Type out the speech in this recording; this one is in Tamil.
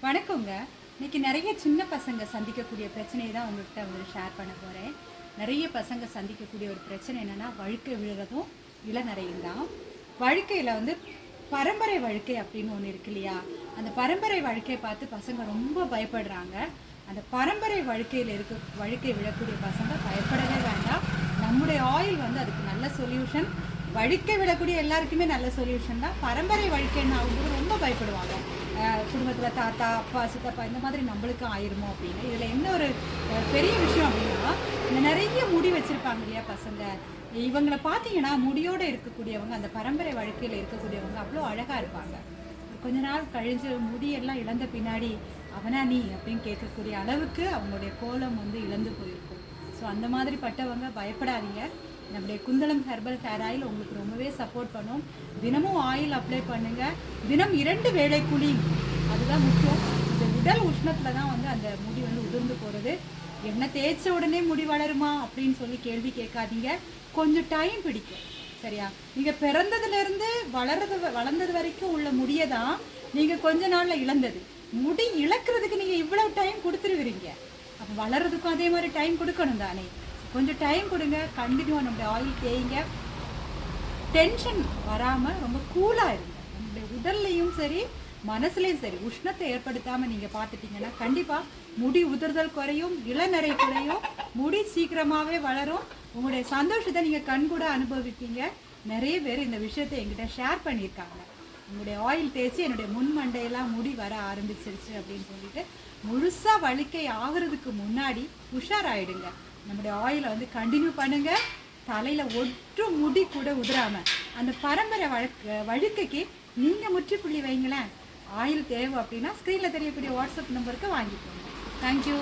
வணக்கங்க. இன்னைக்கு நிறைய சின்ன பசங்க சந்திக்கக்கூடிய பிரச்சனையை தான் உங்கள்கிட்ட ஷேர் பண்ண போகிறேன். நிறைய பசங்க சந்திக்கக்கூடிய ஒரு பிரச்சனை என்னென்னா, வழுக்கை விழுறதும் இளநரையும் தான். வழுக்கையில் பரம்பரை வழுக்கை அப்படின்னு ஒன்று இருக்கு இல்லையா? அந்த பரம்பரை வழுக்கையை பார்த்து பசங்க ரொம்ப பயப்படுறாங்க. அந்த பரம்பரை வழுக்கை விழக்கூடிய பசங்க பயப்படவே வேண்டாம். நம்முடைய ஆயில் அதுக்கு நல்ல சொல்யூஷன். வழுக்கை விழக்கூடிய எல்லாருக்குமே நல்ல சொல்யூஷன் தான். பரம்பரை வழுக்கைன்னு அவங்க ரொம்ப பயப்படுவாங்க. குடும்பத்தில் தாத்தா, அப்பா, சித்தப்பா இந்த மாதிரி நம்மளுக்கு ஆயிருமோ அப்படின்னு. இதில் என்ன ஒரு பெரிய விஷயம் அப்படின்னா, இந்த நிறைய முடி வச்சுருப்பாங்க இல்லையா பசங்க, இவங்களை பார்த்தீங்கன்னா முடியோடு இருக்கக்கூடியவங்க, அந்த பரம்பரை வழுக்கையில் இருக்கக்கூடியவங்க அவ்வளோ அழகாக இருப்பாங்க. கொஞ்ச நாள் கழிஞ்சு முடியெல்லாம் இழந்த பின்னாடி அவனா நீ அப்படின்னு கேட்கக்கூடிய அளவுக்கு அவங்களுடைய கோலம் இழந்து போயிருக்கும். ஸோ அந்த மாதிரி பட்டவங்க பயப்படாதீங்க. நம்முடைய குந்தலம் ஹெர்பல் ஹேர் ஆயில் உங்களுக்கு ரொம்பவே சப்போர்ட் பண்ணும். தினமும் ஆயில் அப்ளை பண்ணுங்கள். தினம் 2 வேளை குழி, அதுதான் முக்கியம். இந்த உடல் உஷ்ணத்தில் தான் அந்த முடி உதிர்ந்து போகிறது. எண்ணெய் தேய்ச்ச உடனே முடி வளருமா அப்படின்னு சொல்லி கேள்வி கேட்காதீங்க. கொஞ்சம் டைம் பிடிக்கும். சரியா? நீங்கள் பிறந்ததுலேருந்து வளர்ந்தது வரைக்கும் உள்ள முடியை தான் நீங்கள் கொஞ்ச நாளில் இழந்தது. முடி இழக்கிறதுக்கு நீங்கள் இவ்வளோ டைம் கொடுத்துருவீங்க. அப்போ வளர்கிறதுக்கும் அதே மாதிரி டைம் கொடுக்கணும் தானே. கொஞ்சம் டைம் கொடுங்க. கண்டினியூவாக நம்முடைய ஆயில் தேய்ங்க. டென்ஷன் வராமல் ரொம்ப கூலாக இருங்க. நம்முடைய உடல்லையும் சரி மனசுலையும் சரி உஷ்ணத்தை ஏற்படுத்தாமல் நீங்கள் பார்த்துட்டிங்கன்னா கண்டிப்பாக முடி உதிர்தல் குறையும், இளநரை குறையும், முடி சீக்கிரமாகவே வளரும். உங்களுடைய சந்தோஷத்தை நீங்கள் கண்கூட அனுபவிப்பீங்க. நிறைய பேர் இந்த விஷயத்தை என்கிட்ட ஷேர் பண்ணியிருக்காங்க. உங்களுடைய ஆயில் தேய்ச்சி என்னுடைய முன் மண்டையெல்லாம் முடி வர ஆரம்பிச்சிருச்சு அப்படின்னு சொல்லிட்டு முழுசாக வழுக்கை ஆகிறதுக்கு முன்னாடி உஷாராயிடுங்க. நம்முடைய ஆயிலை கண்டினியூ பண்ணுங்கள். தலையில் ஒற்று முடி கூட உதிராமல் அந்த பரம்பரை வழுக்கைக்கு நீங்கள் முற்றுப்புள்ளி வைங்களேன். ஆயில் தேவை அப்படின்னா ஸ்க்ரீனில் தெரியக்கூடிய வாட்ஸ்அப் நம்பருக்கு வாங்கிக்கோங்க. தேங்க்யூ.